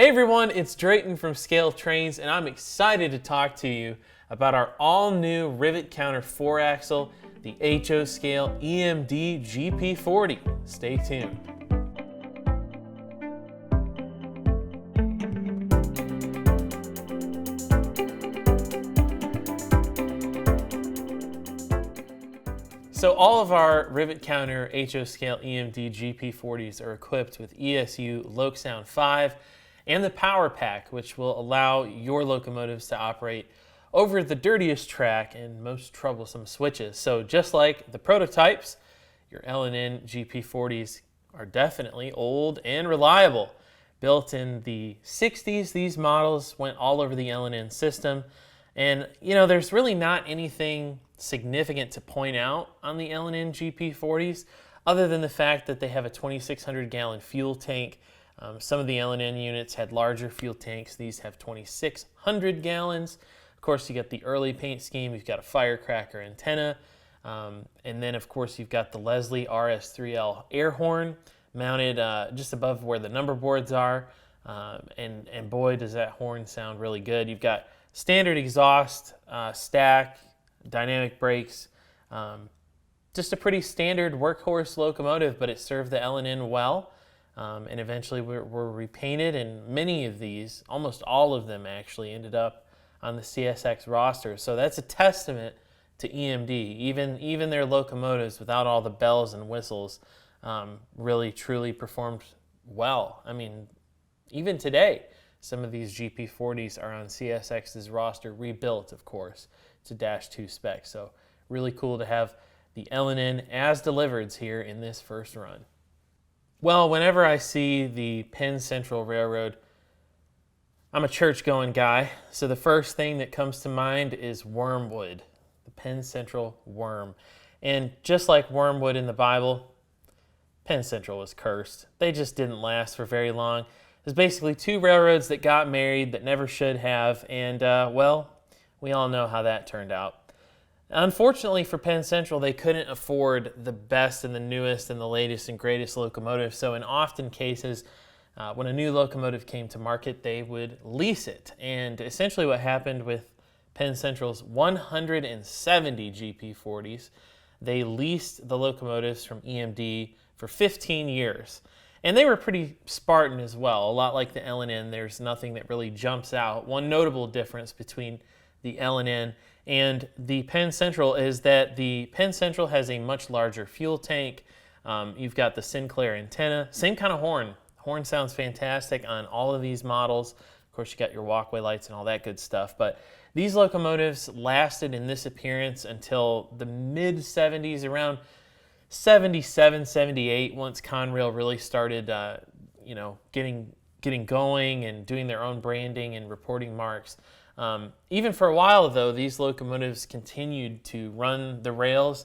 Hey everyone, it's Drayton from Scale Trains, and I'm excited to talk to you about our all-new Rivet Counter 4-axle, the HO Scale EMD GP40. Stay tuned. So all of our Rivet Counter HO Scale EMD GP40s are equipped with ESU Loc Sound 5 and the Power Pack, which will allow your locomotives to operate over the dirtiest track and most troublesome switches. So just like the prototypes, your L&N GP40s are definitely old and reliable. Built in the 60s, these models went all over the L&N system. And, you know, there's really not anything significant to point out on the L&N GP40s other than the fact that they have a 2,600 gallon fuel tank. Some of the L&N units had larger fuel tanks. These have 2,600 gallons. Of course, you got the early paint scheme. You've got a firecracker antenna. And then, of course, you've got the Leslie RS3L air horn mounted just above where the number boards are. And boy, does that horn sound really good. You've got standard exhaust, stack, dynamic brakes. Just a pretty standard workhorse locomotive, but it served the L&N well. And eventually were repainted, and many of these, almost all of them actually, ended up on the CSX roster. So that's a testament to EMD. Even their locomotives, without all the bells and whistles, really truly performed well. I mean, even today, some of these GP40s are on CSX's roster, rebuilt, of course, to -2 spec. So really cool to have the L&N as delivered here in this first run. Well, whenever I see the Penn Central Railroad, I'm a church-going guy, so the first thing that comes to mind is wormwood, the Penn Central worm. And just like wormwood in the Bible, Penn Central was cursed. They just didn't last for very long. There's basically two railroads that got married that never should have, and well, we all know how that turned out. Unfortunately for Penn Central, they couldn't afford the best and the newest and the latest and greatest locomotive, so in often cases, when a new locomotive came to market, they would lease it. And essentially what happened with Penn Central's 170 GP40s, they leased the locomotives from EMD for 15 years. And they were pretty Spartan as well. A lot like the L&N, there's nothing that really jumps out. One notable difference between the L&N and the Penn Central is that the Penn Central has a much larger fuel tank. You've got the Sinclair antenna, same kind of horn. Horn sounds fantastic on all of these models. Of course, you got your walkway lights and all that good stuff. But these locomotives lasted in this appearance until the mid-70s, around 77, 78, once Conrail really started, getting going and doing their own branding and reporting marks. Even for a while, though, these locomotives continued to run the rails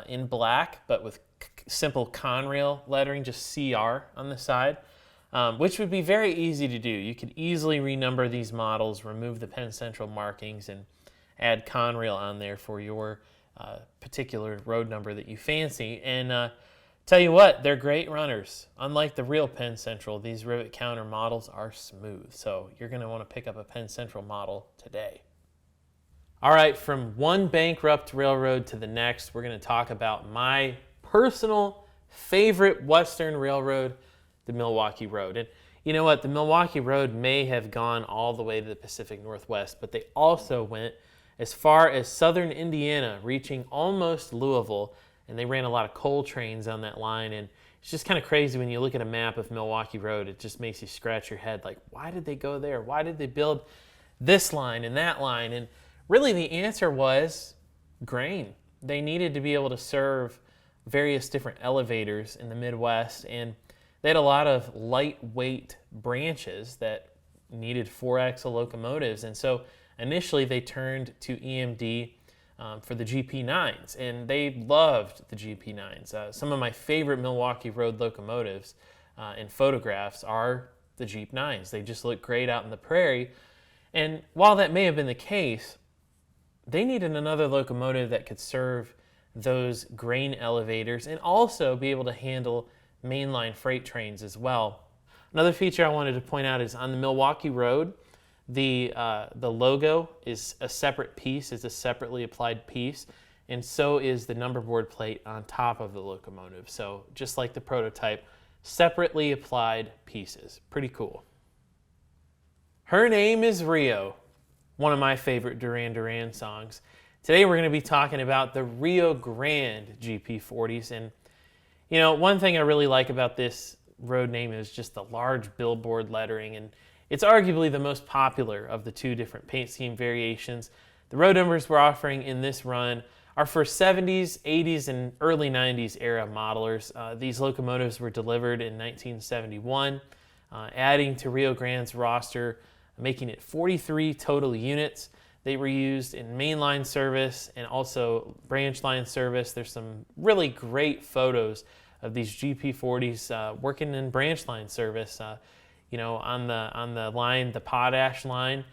in black, but with simple Conrail lettering, just CR on the side, which would be very easy to do. You could easily renumber these models, remove the Penn Central markings, and add Conrail on there for your particular road number that you fancy. And tell you what, they're great runners. Unlike the real Penn Central, these Rivet Counter models are smooth. So you're going to want to pick up a Penn Central model today. All right, from one bankrupt railroad to the next, we're going to talk about my personal favorite Western railroad, the Milwaukee Road. And you know what? The Milwaukee Road may have gone all the way to the Pacific Northwest, but they also went as far as southern Indiana, reaching almost Louisville. And they ran a lot of coal trains on that line. And it's just kind of crazy when you look at a map of Milwaukee Road. It just makes you scratch your head like, why did they go there? Why did they build this line and that line? And really the answer was grain. They needed to be able to serve various different elevators in the Midwest. And they had a lot of lightweight branches that needed 4-axle locomotives. And so initially they turned to EMD for the GP9s, and they loved the GP9s. Some of my favorite Milwaukee Road locomotives in photographs are the Jeep9s. They just look great out in the prairie. And while that may have been the case, they needed another locomotive that could serve those grain elevators and also be able to handle mainline freight trains as well. Another feature I wanted to point out is on the Milwaukee Road, the logo is a separate piece, it's a separately applied piece, and so is the number board plate on top of the locomotive. So just like the prototype, separately applied pieces. Pretty cool. Her name is Rio, one of my favorite Duran Duran songs. Today we're going to be talking about the Rio Grande GP40s, and you know, one thing I really like about this road name is just the large billboard lettering, and it's arguably the most popular of the two different paint scheme variations. The road numbers we're offering in this run are for 70s, 80s, and early 90s era modelers. These locomotives were delivered in 1971, adding to Rio Grande's roster, making it 43 total units. They were used in mainline service and also branch line service. There's some really great photos of these GP40s working in branch line service. You know, on the line, the potash line,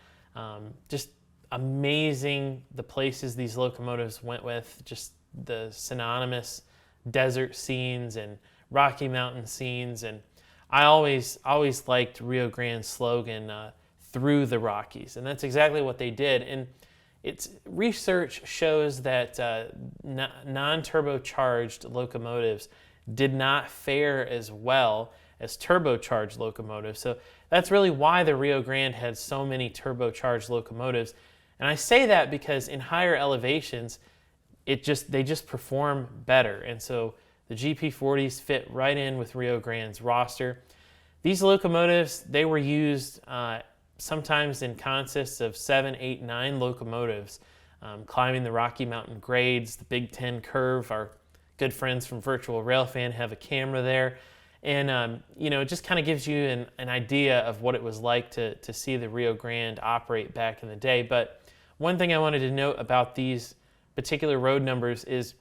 just amazing the places these locomotives went with, just the synonymous desert scenes and Rocky Mountain scenes. And I always liked Rio Grande's slogan, through the Rockies, and that's exactly what they did. And its research shows that non-turbocharged locomotives did not fare as well as turbocharged locomotives. So that's really why the Rio Grande had so many turbocharged locomotives. And I say that because in higher elevations, they just perform better. And so the GP40s fit right in with Rio Grande's roster. These locomotives, they were used sometimes in consists of 7, 8, 9 locomotives, climbing the Rocky Mountain grades, the Big Ten curve. Our good friends from Virtual Railfan have a camera there. And you know, it just kind of gives you an idea of what it was like to see the Rio Grande operate back in the day. But one thing I wanted to note about these particular road numbers is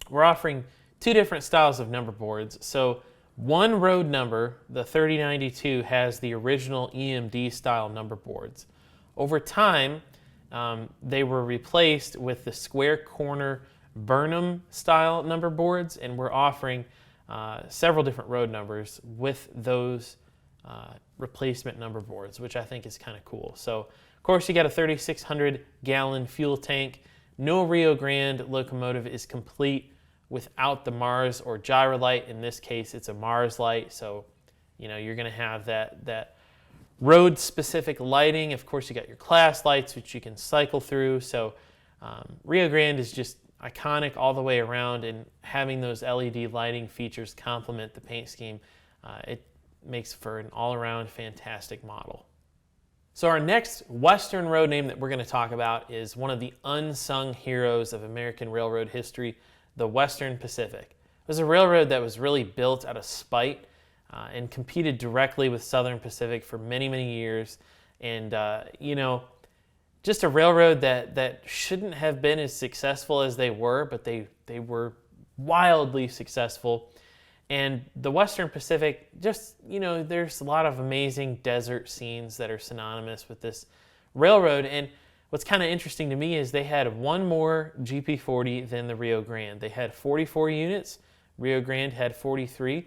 we're offering two different styles of number boards. So one road number, the 3092, has the original EMD style number boards. Over time, they were replaced with the square corner Burnham style number boards, and we're offering several different road numbers with those replacement number boards, which I think is kind of cool. So, of course, you got a 3,600 gallon fuel tank. No Rio Grande locomotive is complete without the Mars or gyro light. In this case, it's a Mars light, so you know you're going to have that road-specific lighting. Of course, you got your class lights, which you can cycle through. So Rio Grande is just iconic all the way around, and having those LED lighting features complement the paint scheme, it makes for an all-around fantastic model. So our next Western road name that we're going to talk about is one of the unsung heroes of American railroad history, the Western Pacific. It was a railroad that was really built out of spite and competed directly with Southern Pacific for many, many years. And, you know, just a railroad that shouldn't have been as successful as they were, but they were wildly successful. And the Western Pacific, just, you know, there's a lot of amazing desert scenes that are synonymous with this railroad. And what's kind of interesting to me is they had one more GP40 than the Rio Grande. They had 44 units. Rio Grande had 43.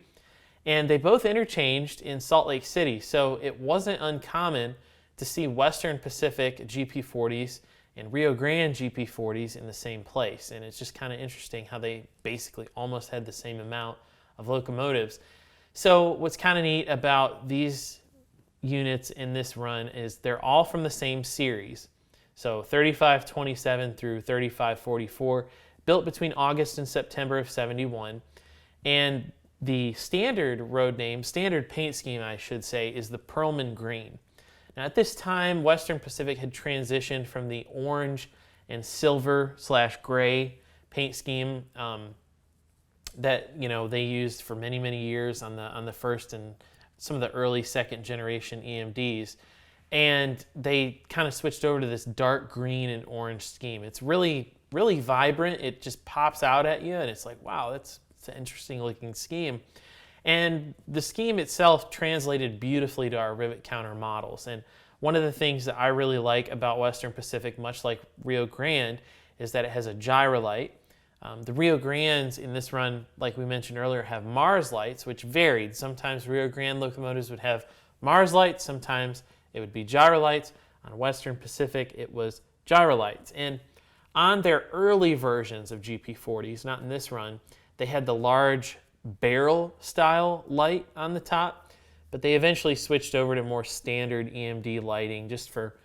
And they both interchanged in Salt Lake City. So it wasn't uncommon to see Western Pacific GP40s and Rio Grande GP40s in the same place. And it's just kind of interesting how they basically almost had the same amount of locomotives. So what's kind of neat about these units in this run is they're all from the same series. So 3527 through 3544, built between August and September of 71. And the standard road name, standard paint scheme, I should say, is the Perlman Green. Now at this time, Western Pacific had transitioned from the orange and silver/gray paint scheme that, you know, they used for many, many years on the first and some of the early second generation EMDs. And they kind of switched over to this dark green and orange scheme. It's really, really vibrant. It just pops out at you, and it's like, wow, it's an interesting looking scheme. And the scheme itself translated beautifully to our rivet counter models. And one of the things that I really like about Western Pacific, much like Rio Grande, is that it has a gyro light. The Rio Grandes in this run, like we mentioned earlier, have Mars lights, which varied. Sometimes Rio Grande locomotives would have Mars lights, sometimes it would be gyro lights. On Western Pacific, it was gyro lights. And on their early versions of GP40s, not in this run, they had the large barrel style light on the top, but they eventually switched over to more standard EMD lighting just for,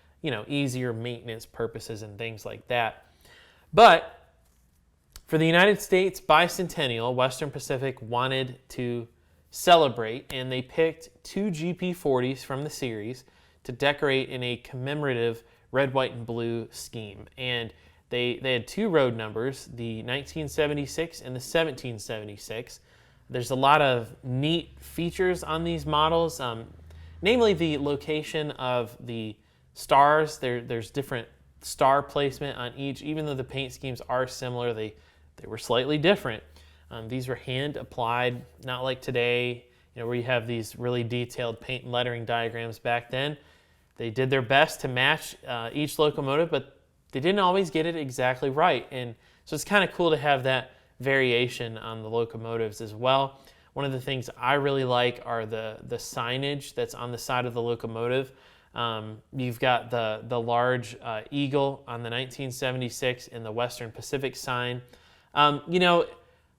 easier maintenance purposes and things like that. But for the United States bicentennial, Western Pacific wanted to celebrate, and they picked 2 GP40s from the series to decorate in a commemorative red, white, and blue scheme. And they had 2 road numbers, the 1976 and the 1776. There's a lot of neat features on these models, namely the location of the stars. There's different star placement on each. Even though the paint schemes are similar, they were slightly different. These were hand applied, not like today, where you have these really detailed paint and lettering diagrams. Back then, they did their best to match each locomotive, but they didn't always get it exactly right. And so it's kind of cool to have that variation on the locomotives as well. One of the things I really like are the signage that's on the side of the locomotive. You've got the large eagle on the 1976 and the Western Pacific sign.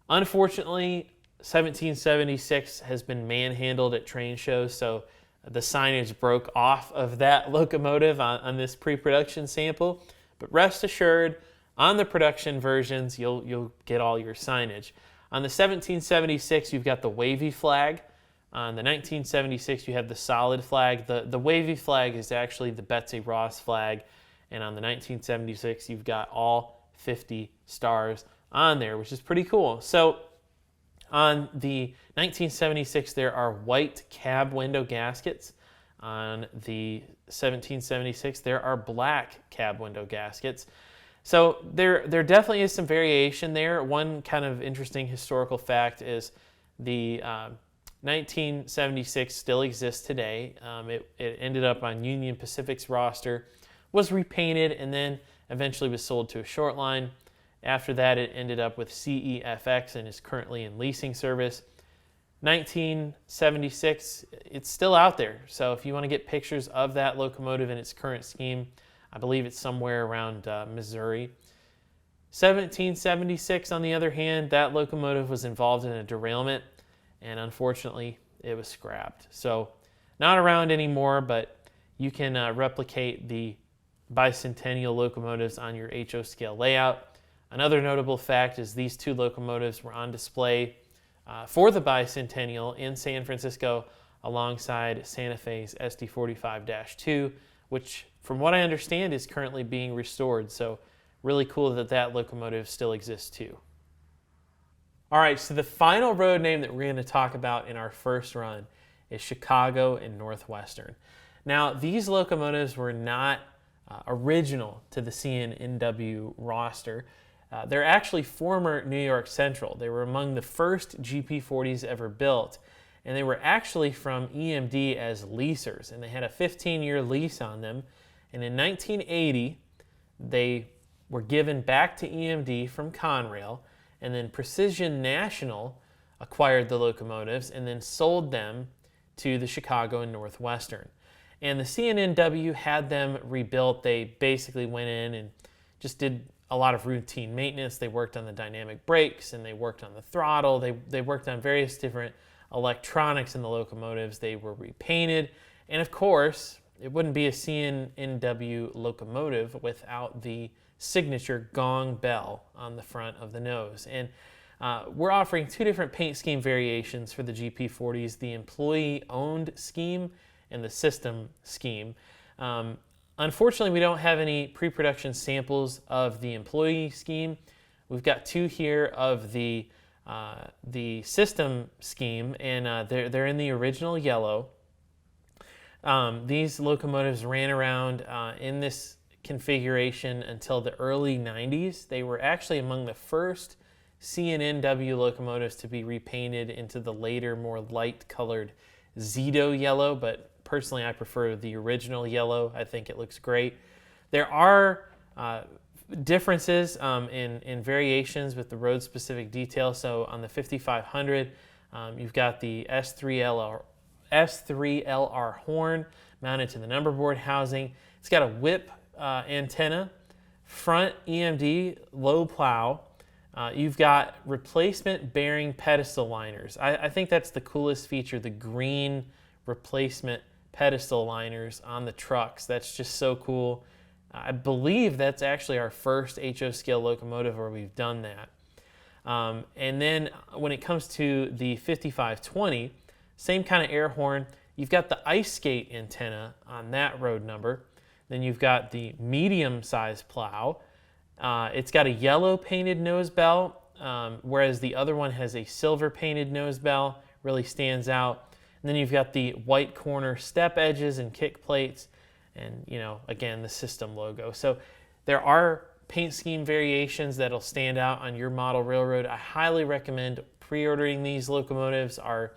Unfortunately, 1776 has been manhandled at train shows, so the signage broke off of that locomotive on this pre-production sample. But rest assured, on the production versions, you'll get all your signage. On the 1776, you've got the wavy flag. On the 1976, you have the solid flag. The wavy flag is actually the Betsy Ross flag. And on the 1976, you've got all 50 stars on there, which is pretty cool. So on the 1976, there are white cab window gaskets. On the 1776, there are black cab window gaskets. So there definitely is some variation there. One kind of interesting historical fact is the 1976 still exists today. It ended up on Union Pacific's roster, was repainted, and then eventually was sold to a short line. After that, it ended up with CEFX and is currently in leasing service. 1976, it's still out there. So if you want to get pictures of that locomotive in its current scheme, I believe it's somewhere around Missouri. 1776, on the other hand, that locomotive was involved in a derailment, and unfortunately, it was scrapped. So not around anymore, but you can replicate the bicentennial locomotives on your HO scale layout. Another notable fact is these 2 locomotives were on display for the bicentennial in San Francisco alongside Santa Fe's SD45-2, which from what I understand is currently being restored. So really cool that that locomotive still exists too. All right, so the final road name that we're going to talk about in our first run is Chicago and Northwestern. Now, these locomotives were not original to the CN/NW roster. They're actually former New York Central. They were among the first GP40s ever built, and they were actually from EMD as leasers, and they had a 15-year lease on them. And in 1980, they were given back to EMD from Conrail, and then Precision National acquired the locomotives and then sold them to the Chicago and Northwestern. And the CN/NW had them rebuilt. They basically went in and just did a lot of routine maintenance. They worked on the dynamic brakes and they worked on the throttle. They worked on various different electronics in the locomotives. They were repainted. And of course, it wouldn't be a CN/NW locomotive without the signature gong bell on the front of the nose. And we're offering 2 different paint scheme variations for the GP40s, the employee-owned scheme and the system scheme. Unfortunately, we don't have any pre-production samples of the employee scheme. We've got 2 here of the system scheme, and they're in the original yellow. These locomotives ran around in this configuration until the early 90s. They were actually among the first CN/NW locomotives to be repainted into the later, more light-colored Zito yellow, but personally I prefer the original yellow. I think it looks great. There are differences in variations with the road-specific detail. So on the 5500, you've got the S3LR horn mounted to the number board housing. It's got a whip antenna, front EMD, low plow. You've got replacement bearing pedestal liners. I think that's the coolest feature, the green replacement pedestal liners on the trucks. That's just so cool. I believe that's actually our first HO scale locomotive where we've done that. And then when it comes to the 5520, same kind of air horn. You've got the ice skate antenna on that road number. Then you've got the medium size plow. It's got a yellow painted nose bell, whereas the other one has a silver painted nose bell, really stands out. And then you've got the white corner step edges and kick plates, and again, the system logo. So there are paint scheme variations that'll stand out on your model railroad. I highly recommend pre-ordering these locomotives. Our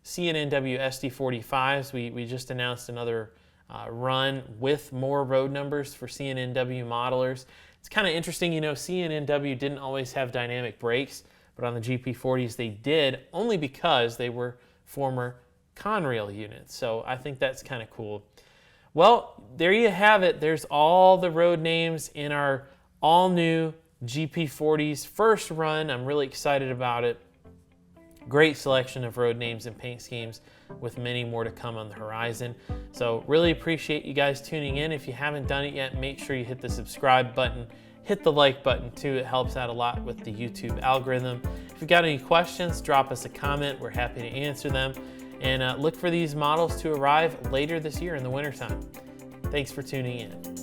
C&NW SD45s, we just announced another run with more road numbers for C&NW modelers. It's kind of interesting, C&NW didn't always have dynamic brakes, but on the GP40s they did, only because they were former Conrail units. So I think that's kind of cool. Well, there you have it. There's all the road names in our all-new GP40s first run. I'm really excited about it. Great selection of road names and paint schemes, with many more to come on the horizon. So really appreciate you guys tuning in. If you haven't done it yet, make sure you hit the subscribe button, hit the like button too. It helps out a lot with the YouTube algorithm. If you've got any questions, drop us a comment. We're happy to answer them. And look for these models to arrive later this year in the wintertime. Thanks for tuning in.